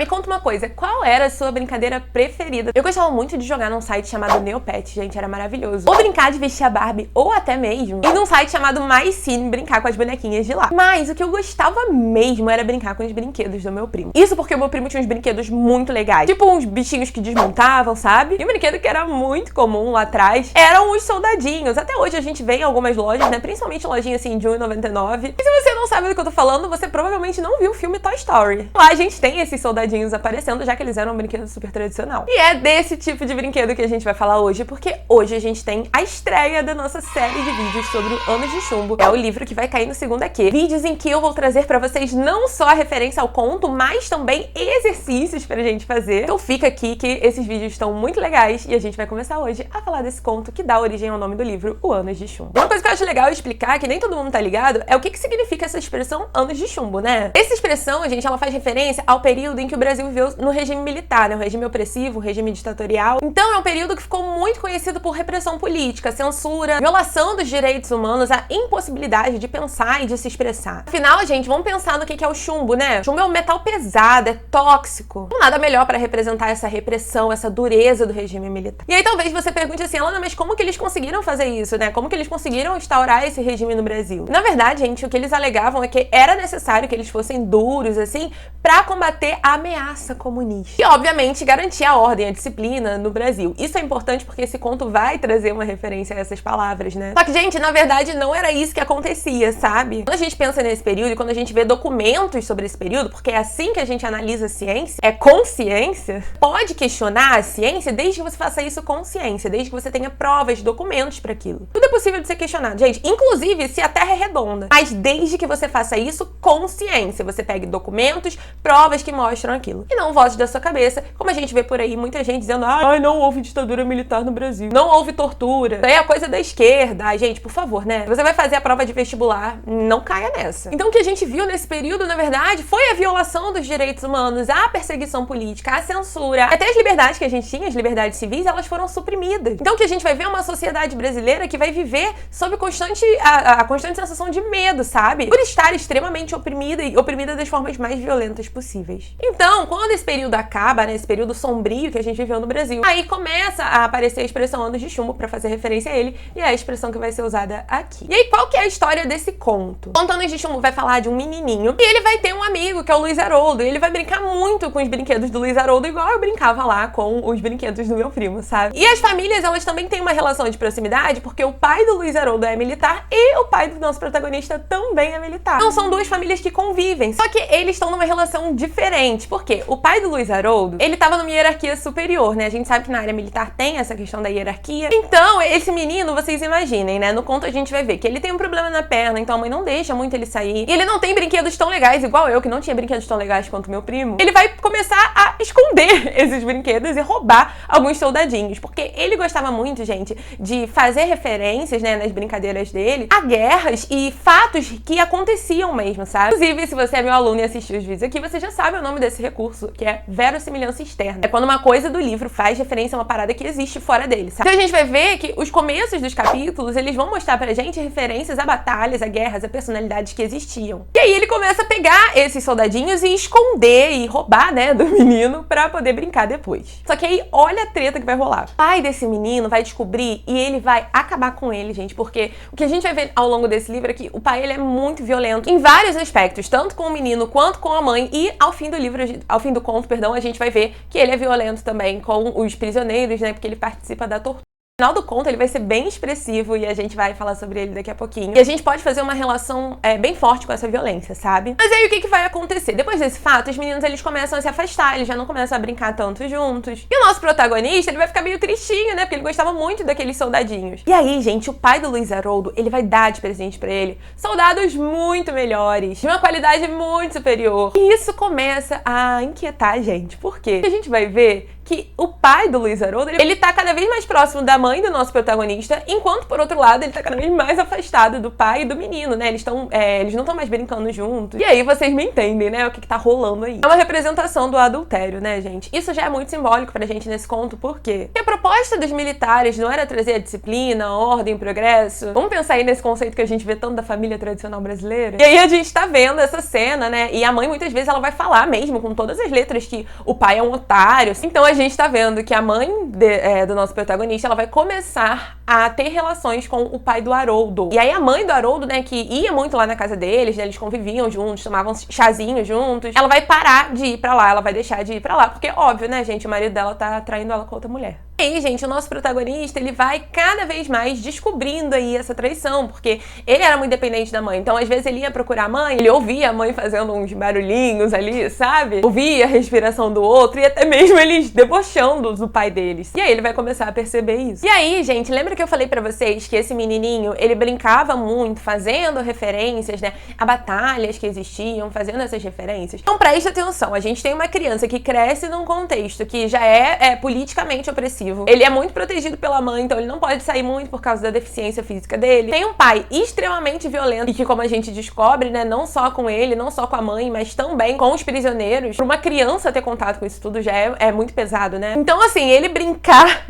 me conta uma coisa, qual era a sua brincadeira preferida? Eu gostava muito de jogar num site chamado Neopet, gente, era maravilhoso. Ou brincar de vestir a Barbie, ou até mesmo ir num site chamado MyCine, brincar com as bonequinhas de lá. Mas o que eu gostava mesmo era brincar com os brinquedos do meu primo. Isso porque o meu primo tinha uns brinquedos muito legais, tipo uns bichinhos que desmontavam, sabe? E um brinquedo que era muito comum lá atrás eram os soldadinhos. Até hoje a gente vê em algumas lojas, né? Principalmente lojinha assim de R$1,99. E se você não sabe do que eu tô falando, você provavelmente não viu o filme Toy Story. Lá a gente tem esses soldadinhos aparecendo, já que eles eram um brinquedo super tradicional. E é desse tipo de brinquedo que a gente vai falar hoje, porque hoje a gente tem a estreia da nossa série de vídeos sobre o Anos de Chumbo. É o livro que vai cair no segundo aqui. Vídeos em que eu vou trazer pra vocês não só a referência ao conto, mas também exercícios pra gente fazer. Então fica aqui que esses vídeos estão muito legais e a gente vai começar hoje a falar desse conto que dá origem ao nome do livro, O Anos de Chumbo. Uma coisa que eu acho legal explicar, que nem todo mundo tá ligado, é o que significa essa expressão Anos de Chumbo, né? Essa expressão, gente, ela faz referência ao período em que o Brasil viveu no regime militar, né? O regime opressivo, o regime ditatorial. Então é um período que ficou muito conhecido por repressão política, censura, violação dos direitos humanos, a impossibilidade de pensar e de se expressar. Afinal, gente, vamos pensar no que é o chumbo, né? O chumbo é um metal pesado, é tóxico. Não nada melhor para representar essa repressão, essa dureza do regime militar. E aí talvez você pergunte assim, Alana, mas como que eles conseguiram fazer isso, né? Como que eles conseguiram instaurar esse regime no Brasil? Na verdade, gente, o que eles alegavam é que era necessário que eles fossem duros, assim, para combater a ameaça comunista. E, obviamente, garantir a ordem, a disciplina no Brasil. Isso é importante porque esse conto vai trazer uma referência a essas palavras, né? Só que, gente, na verdade, não era isso que acontecia, sabe? Quando a gente pensa nesse período e quando a gente vê documentos sobre esse período, porque é assim que a gente analisa a ciência, é com ciência, pode questionar a ciência desde que você faça isso com ciência, desde que você tenha provas, documentos para aquilo. Tudo é possível de ser questionado, gente, inclusive se a Terra é redonda, mas desde que você faça isso com ciência, você pegue documentos, provas que mostram aquilo. E não vozes da sua cabeça, como a gente vê por aí, muita gente dizendo, ai, não houve ditadura militar no Brasil, não houve tortura, isso aí é a coisa da esquerda. Ai, gente, por favor, né? Você vai fazer a prova de vestibular, não caia nessa. Então o que a gente viu nesse período, na verdade, foi a violação dos direitos humanos, a perseguição política, a censura, até as liberdades que a gente tinha, as liberdades civis, elas foram suprimidas. Então o que a gente vai ver é uma sociedade brasileira que vai viver sob a constante sensação de medo, sabe? Por estar extremamente oprimida e oprimida das formas mais violentas possíveis. Então, quando esse período acaba, né, esse período sombrio que a gente viveu no Brasil, aí começa a aparecer a expressão Anos de Chumbo pra fazer referência a ele, e é a expressão que vai ser usada aqui. E aí, qual que é a história desse conto? O conto Anos de Chumbo vai falar de um menininho, e ele vai ter um amigo, que é o Luiz Haroldo, e ele vai brincar muito com os brinquedos do Luiz Haroldo, igual eu brincava lá com os brinquedos do meu primo, sabe? E as famílias, elas também têm uma relação de proximidade, porque o pai do Luiz Haroldo é militar e o pai do nosso protagonista também é militar. Então são duas famílias que convivem, só que eles estão numa relação diferente, porque o pai do Luiz Haroldo, ele tava numa hierarquia superior, né? A gente sabe que na área militar tem essa questão da hierarquia. Então, esse menino, vocês imaginem, né? No conto a gente vai ver que ele tem um problema na perna, então a mãe não deixa muito ele sair. E ele não tem brinquedos tão legais, igual eu, que não tinha brinquedos tão legais quanto meu primo. Ele vai começar a esconder esses brinquedos e roubar alguns soldadinhos, porque ele gostava muito, gente, de fazer referências, né, nas brincadeiras dele, a guerras e fatos que aconteciam mesmo, sabe? Inclusive, se você é meu aluno e assistiu os vídeos aqui, você já sabe o nome desse recurso, que é verossimilhança externa. É quando uma coisa do livro faz referência a uma parada que existe fora dele, sabe? Então a gente vai ver que os começos dos capítulos, eles vão mostrar pra gente referências a batalhas, a guerras, a personalidades que existiam. E aí ele começa a pegar esses soldadinhos e esconder e roubar, né, do menino pra poder brincar depois. Só que aí, olha a treta que vai rolar. O pai desse menino vai descobrir e ele vai acabar com ele, gente, porque o que a gente vai ver ao longo desse livro é que o pai, ele é muito violento em vários aspectos, tanto com o menino quanto com a mãe, e ao fim do livro, ao fim do conto, perdão, a gente vai ver que ele é violento também com os prisioneiros, né, porque ele participa da tortura. No final do conto, ele vai ser bem expressivo e a gente vai falar sobre ele daqui a pouquinho. E a gente pode fazer uma relação bem forte com essa violência, sabe? Mas aí o que vai acontecer? Depois desse fato, os meninos, eles começam a se afastar, eles já não começam a brincar tanto juntos. E o nosso protagonista, ele vai ficar meio tristinho, né? Porque ele gostava muito daqueles soldadinhos. E aí, gente, o pai do Luiz Haroldo, ele vai dar de presente pra ele soldados muito melhores, de uma qualidade muito superior. E isso começa a inquietar a gente. Por quê? Porque a gente vai ver que o pai do Luiz Haroldo, ele tá cada vez mais próximo da mãe do nosso protagonista, enquanto, por outro lado, ele tá cada vez mais afastado do pai e do menino, né? Eles não estão mais brincando juntos. E aí vocês me entendem, né? O que tá rolando aí. É uma representação do adultério, né, gente? Isso já é muito simbólico pra gente nesse conto, por quê? Porque a proposta dos militares não era trazer a disciplina, a ordem, o progresso. Vamos pensar aí nesse conceito que a gente vê tanto da família tradicional brasileira? E aí a gente tá vendo essa cena, né? E a mãe, muitas vezes, ela vai falar mesmo, com todas as letras, que o pai é um otário. Então a gente tá vendo que a mãe do nosso protagonista, ela vai começar a ter relações com o pai do Haroldo. E aí a mãe do Haroldo, né, que ia muito lá na casa deles, né, eles conviviam juntos, tomavam chazinho juntos, ela vai parar de ir pra lá, ela vai deixar de ir pra lá, porque óbvio, né, gente, o marido dela tá traindo ela com outra mulher. E aí, gente, o nosso protagonista, ele vai cada vez mais descobrindo aí essa traição, porque ele era muito dependente da mãe, então às vezes ele ia procurar a mãe, ele ouvia a mãe fazendo uns barulhinhos ali, sabe? Ouvia a respiração do outro e até mesmo eles debochando do pai deles. E aí ele vai começar a perceber isso. E aí, gente, lembra que eu falei pra vocês que esse menininho, ele brincava muito, fazendo referências, né, a batalhas que existiam, fazendo essas referências? Então presta atenção, a gente tem uma criança que cresce num contexto que já é politicamente opressivo. Ele é muito protegido pela mãe, então ele não pode sair muito por causa da deficiência física dele. Tem um pai extremamente violento e que, como a gente descobre, né, não só com ele, não só com a mãe, mas também com os prisioneiros. Pra uma criança ter contato com isso tudo já é muito pesado, né? Então, assim, ele brincar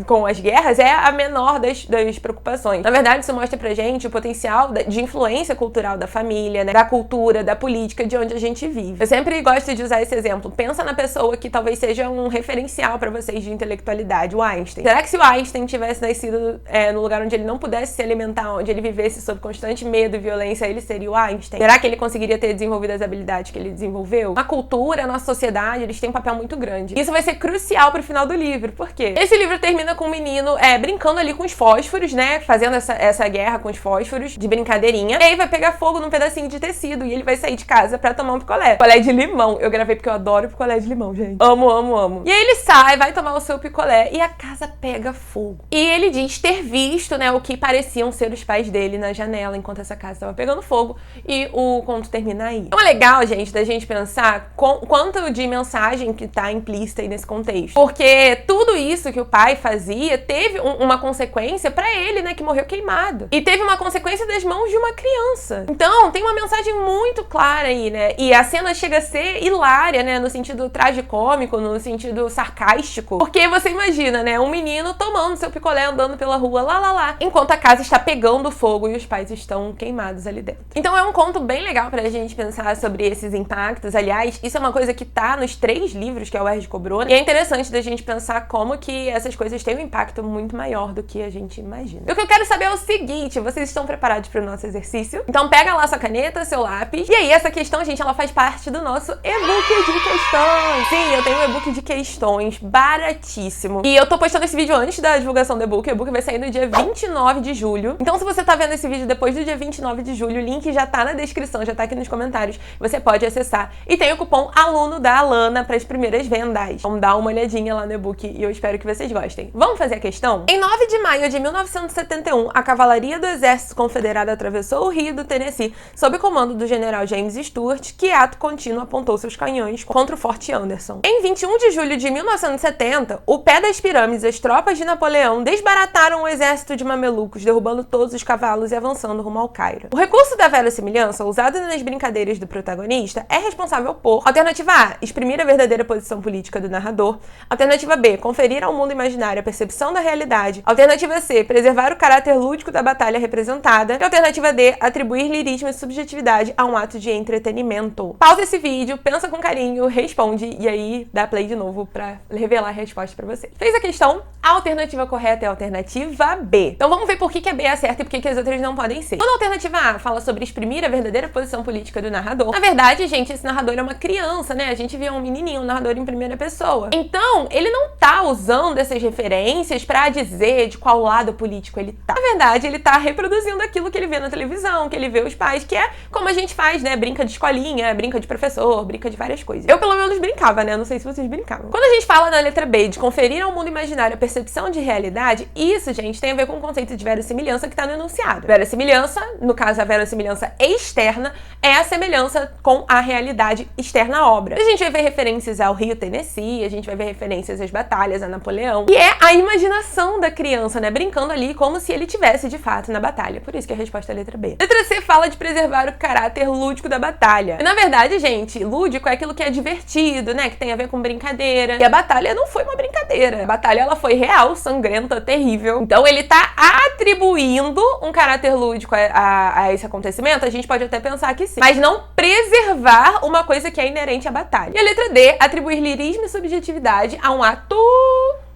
com as guerras é a menor das preocupações. Na verdade, isso mostra pra gente o potencial de influência cultural da família, né, da cultura, da política, de onde a gente vive. Eu sempre gosto de usar esse exemplo. Pensa na pessoa que talvez seja um referencial pra vocês de intelectualidade, o Einstein. Será que se o Einstein tivesse nascido no lugar onde ele não pudesse se alimentar, onde ele vivesse sob constante medo e violência, ele seria o Einstein? Será que ele conseguiria ter desenvolvido as habilidades que ele desenvolveu? A cultura, a nossa sociedade, eles têm um papel muito grande. Isso vai ser crucial pro final do livro. Por quê? Esse livro termina com um menino brincando ali com os fósforos, né? Fazendo essa guerra com os fósforos, de brincadeirinha. E aí vai pegar fogo num pedacinho de tecido e ele vai sair de casa pra tomar um picolé. Picolé de limão. Eu gravei porque eu adoro picolé de limão, gente. Amo, amo, amo. E aí ele sai, vai tomar o seu picolé e a casa pega fogo. E ele diz ter visto, né, o que pareciam ser os pais dele na janela enquanto essa casa estava pegando fogo, e o conto termina aí. Então é legal, gente, da gente pensar quanto de mensagem que tá implícita aí nesse contexto. Porque tudo isso que o pai fazia teve uma consequência pra ele, né, que morreu queimado. E teve uma consequência das mãos de uma criança. Então tem uma mensagem muito clara aí, né? E a cena chega a ser hilária, né, no sentido tragicômico, no sentido sarcástico. Porque você imagina, né, um menino tomando seu picolé, andando pela rua, lá, enquanto a casa está pegando fogo e os pais estão queimados ali dentro. Então é um conto bem legal pra gente pensar sobre esses impactos. Aliás, isso é uma coisa que tá nos 3 livros que a UERJ cobrou, né? E é interessante da gente pensar como que essas coisas têm um impacto muito maior do que a gente imagina. E o que eu quero saber é o seguinte: vocês estão preparados para o nosso exercício? Então pega lá sua caneta, seu lápis. E aí, essa questão, gente, ela faz parte do nosso e-book de questões. Sim, eu tenho um e-book de questões baratíssimo. E eu tô postando esse vídeo antes da divulgação do e-book. O e-book vai sair no dia 29 de julho. Então, se você tá vendo esse vídeo depois do dia 29 de julho, o link já tá na descrição, já tá aqui nos comentários. Você pode acessar. E tem o cupom aluno da Alana para as primeiras vendas. Vamos dar uma olhadinha lá no e-book e eu espero que vocês gostem. Vamos fazer a questão? Em 9 de maio de 1971, a cavalaria do Exército Confederado atravessou o rio do Tennessee sob o comando do general James Stuart, que ato contínuo apontou seus canhões contra o Forte Anderson. Em 21 de julho de 1970, o pé das pirâmides, as tropas de Napoleão desbarataram o exército de mamelucos, derrubando todos os cavalos e avançando rumo ao Cairo. O recurso da verossimilhança, usado nas brincadeiras do protagonista, é responsável por: alternativa A, exprimir a verdadeira posição política do narrador; alternativa B, conferir ao mundo imaginário a percepção da realidade; alternativa C, preservar o caráter lúdico da batalha representada; e alternativa D, atribuir lirismo e subjetividade a um ato de entretenimento. Pausa esse vídeo, pensa com carinho, responde e aí dá play de novo pra revelar a resposta pra você. Fez a questão? A alternativa correta é a alternativa B. Então vamos ver por que a B é certa e por que as outras não podem ser. Quando a alternativa A fala sobre exprimir a verdadeira posição política do narrador, na verdade, gente, esse narrador é uma criança, né? A gente vê um menininho, um narrador em primeira pessoa. Então, ele não tá usando essas referências pra dizer de qual lado político ele tá. Na verdade, ele tá reproduzindo aquilo que ele vê na televisão, que ele vê os pais, que é como a gente faz, né? Brinca de escolinha, brinca de professor, brinca de várias coisas. Eu, pelo menos, brincava, né? Não sei se vocês brincavam. Quando a gente fala na letra B de conferir ao mundo imaginário, a percepção de realidade, isso, gente, tem a ver com o conceito de verossimilhança que tá no enunciado. Verossimilhança, no caso a verossimilhança externa, é a semelhança com a realidade externa à obra. A gente vai ver referências ao Rio Tennessee, a gente vai ver referências às batalhas, a Napoleão, e é a imaginação da criança, né, brincando ali como se ele tivesse de fato na batalha. Por isso que a resposta é a letra B. Letra C fala de preservar o caráter lúdico da batalha. E, na verdade, gente, lúdico é aquilo que é divertido, né, que tem a ver com brincadeira. E a batalha não foi uma brincadeira. A batalha, ela foi real, sangrenta, terrível. Então ele tá atribuindo um caráter lúdico a esse acontecimento? A gente pode até pensar que sim. Mas não preservar uma coisa que é inerente à batalha. E a letra D, atribuir lirismo e subjetividade a um ato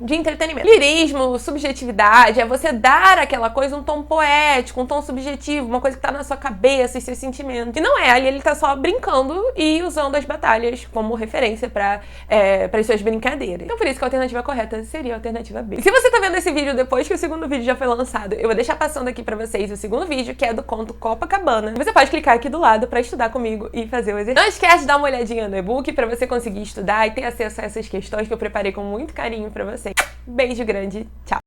de entretenimento. Lirismo, subjetividade, é você dar àquela coisa um tom poético, um tom subjetivo, uma coisa que tá na sua cabeça, os seus sentimentos. E não é, ali ele tá só brincando e usando as batalhas como referência para as suas brincadeiras. Então por isso que a alternativa correta seria a alternativa B. E se você tá vendo esse vídeo depois que o segundo vídeo já foi lançado, eu vou deixar passando aqui pra vocês o segundo vídeo, que é do conto Copacabana. Você pode clicar aqui do lado pra estudar comigo e fazer o exercício. Não esquece de dar uma olhadinha no e-book pra você conseguir estudar e ter acesso a essas questões que eu preparei com muito carinho pra você. Beijo grande, tchau!